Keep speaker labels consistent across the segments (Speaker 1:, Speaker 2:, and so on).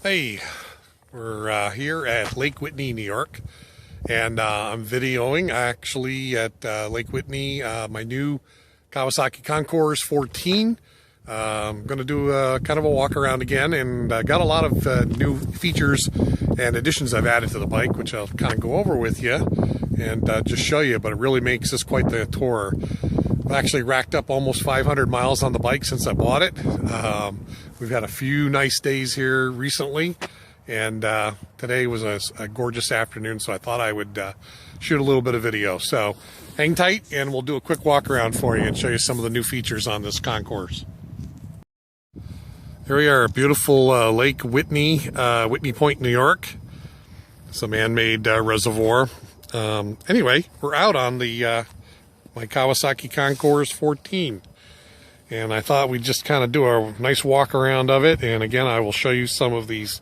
Speaker 1: Hey, we're here at Lake Whitney, New York, and I'm videoing actually at Lake Whitney my new Kawasaki Concours 14. I'm going to do kind of a walk around again, and got a lot of new features and additions I've added to the bike, which I'll kind of go over with you and just show you, but it really makes this quite the tour. I've actually racked up almost 500 miles on the bike since I bought it. We've had a few nice days here recently, and today was a gorgeous afternoon, so I thought I would shoot a little bit of video. So hang tight and we'll do a quick walk around for you and show you some of the new features on this concourse. Here we are, beautiful Lake Whitney, Whitney Point, New York. It's a man-made reservoir. Anyway, we're out on the my Kawasaki Concours 14, and I thought we'd just kind of do a nice walk around of it. And again, I will show you some of these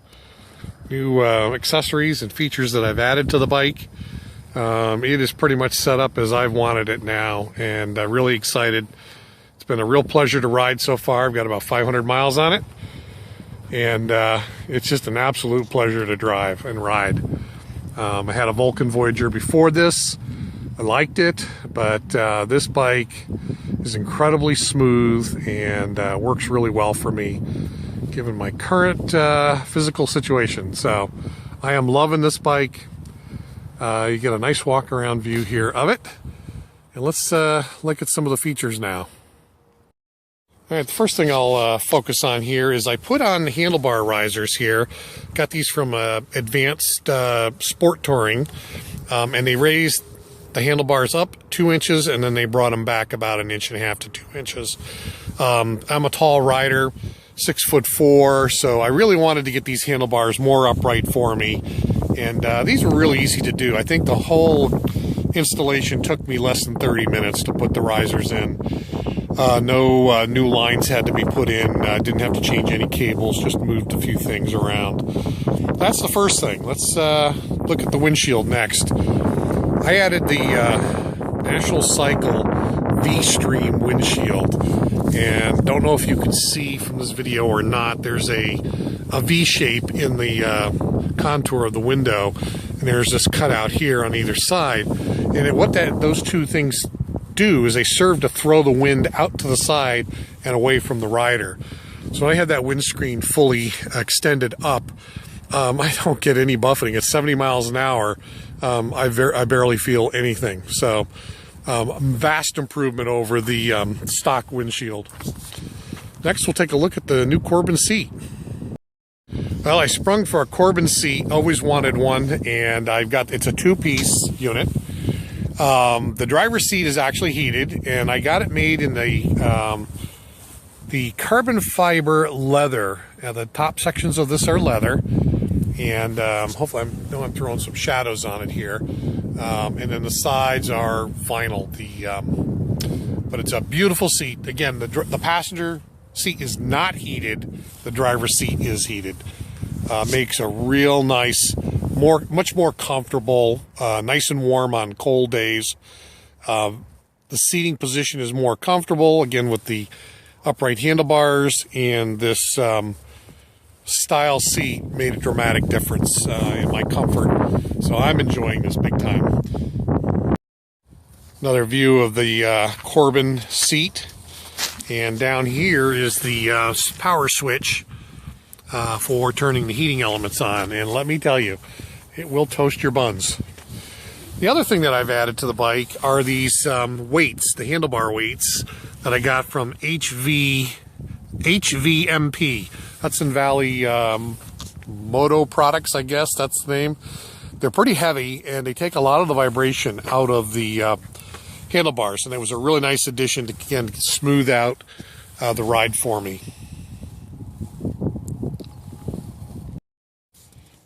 Speaker 1: new accessories and features that I've added to the bike. It is pretty much set up as I've wanted it now, and really excited. It's been a real pleasure to ride so far. I've got about 500 miles on it, and it's just an absolute pleasure to drive and ride. I had a Vulcan Voyager before this. I liked it, but this bike is incredibly smooth and works really well for me given my current physical situation. So I am loving this bike. You get a nice walk around view here of it, and let's look at some of the features now. All right, the first thing I'll focus on here is I put on the handlebar risers here. Got these from Advanced Sport Touring, and they raised the handlebars up 2 inches, and then they brought them back about 1.5 inches to 2 inches. I'm a tall rider, 6'4", so I really wanted to get these handlebars more upright for me, and these were really easy to do. I think the whole installation took me less than 30 minutes to put the risers in. No new lines had to be put in. Didn't have to change any cables, just moved a few things around. That's the first thing. Let's look at the windshield next. I added the National Cycle VStream windshield, and don't know if you can see from this video or not, there's a V shape in the contour of the window, and there's this cutout here on either side. And what those two things do is they serve to throw the wind out to the side and away from the rider. So when I had that windscreen fully extended up, I don't get any buffeting. At 70 miles an hour, I barely feel anything. So vast improvement over the stock windshield. Next, we'll take a look at the new Corbin Seat. Well, I sprung for a Corbin Seat, always wanted one, and it's a two-piece unit. The driver's seat is actually heated, and I got it made in the carbon fiber leather. The top sections of this are leather, and hopefully I'm throwing some shadows on it here. And then the sides are vinyl. But it's a beautiful seat. Again, the passenger seat is not heated. The driver's seat is heated. Makes a real nice, much more comfortable, nice and warm on cold days. The seating position is more comfortable, again with the upright handlebars, and this style seat made a dramatic difference in my comfort. So I'm enjoying this big time. Another view of the Corbin Seat, and down here is the power switch for turning the heating elements on, and let me tell you, it will toast your buns. The other thing that I've added to the bike are these weights, the handlebar weights that I got from HVMP, Hudson Valley Moto Products, I guess that's the name. They're pretty heavy, and they take a lot of the vibration out of the handlebars, and it was a really nice addition to, again, smooth out the ride for me.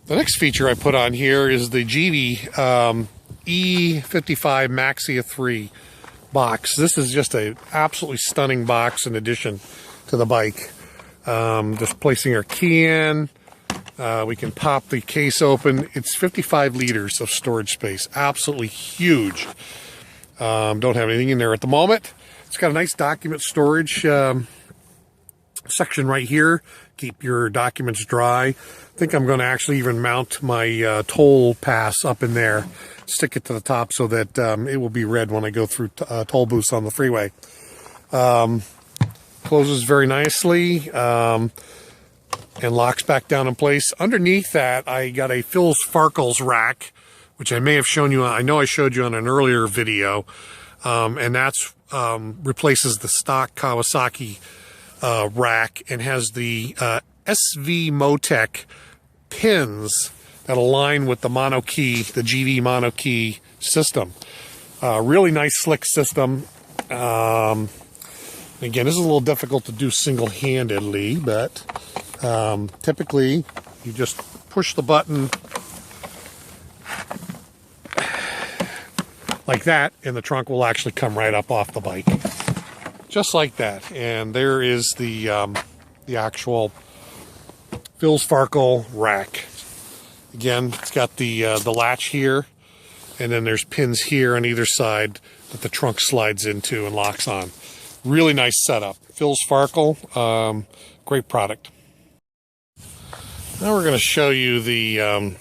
Speaker 1: The next feature I put on here is the Givi E55 Maxia 3 box. This is just an absolutely stunning box in addition to the bike. Just placing our key in, we can pop the case open. It's 55 liters of storage space, absolutely huge. Don't have anything in there at the moment. It's got a nice document storage section right here. keep your documents dry. I think I'm going to actually even mount my toll pass up in there, stick it to the top so that it will be read when I go through toll booths on the freeway. Closes very nicely and locks back down in place. Underneath that, I got a Phil's Farkles rack, which I may have shown you. I know I showed you on an earlier video, and that's replaces the stock Kawasaki rack and has the SV Motec pins that align with the mono key, the Givi mono key system. Really nice, slick system. Again, this is a little difficult to do single-handedly, but typically you just push the button like that, and the trunk will actually come right up off the bike, just like that. And there is the actual Phil's Farkle rack. Again, it's got the latch here, and then there's pins here on either side that the trunk slides into and locks on. Really nice setup. Phil's Farkle, great product. Now we're going to show you the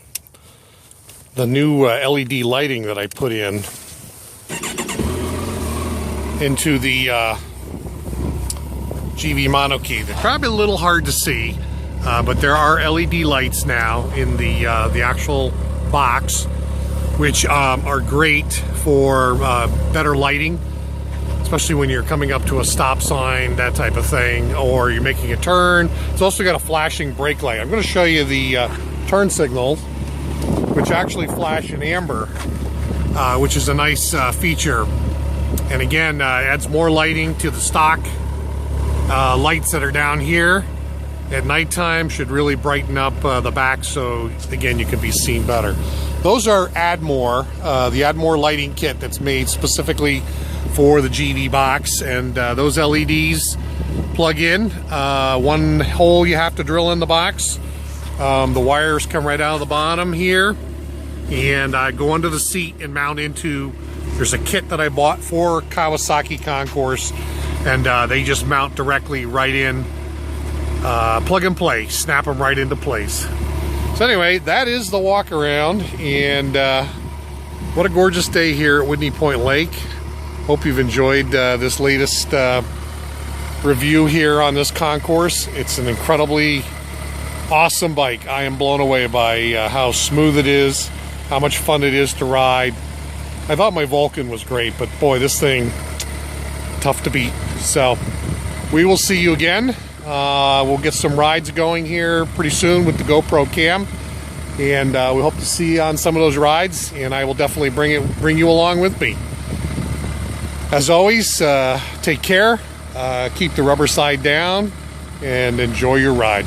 Speaker 1: new LED lighting that I put into the Givi mono key. They're probably a little hard to see, but there are LED lights now in the actual box, which are great for better lighting, especially when you're coming up to a stop sign, that type of thing, or you're making a turn. It's also got a flashing brake light. I'm going to show you the turn signals, which actually flash in amber, which is a nice feature. And again, adds more lighting to the stock lights that are down here. At nighttime, should really brighten up the back, so again, you can be seen better. Those are Admore, the Admore lighting kit that's made specifically for the Givi box, and those LEDs plug in. One hole you have to drill in the box. The wires come right out of the bottom here, and go under the seat and mount into. There's a kit that I bought for Kawasaki Concours, and they just mount directly right in, plug and play, snap them right into place. So anyway, that is the walk around, and what a gorgeous day here at Whitney Point Lake. Hope you've enjoyed this latest review here on this concourse. It's an incredibly awesome bike. I am blown away by how smooth it is, how much fun it is to ride. I thought my Vulcan was great, but boy, this thing, tough to beat. So we will see you again. We'll get some rides going here pretty soon with the GoPro cam, and we hope to see you on some of those rides, and I will definitely bring you along with me. As always, take care, keep the rubber side down, and enjoy your ride.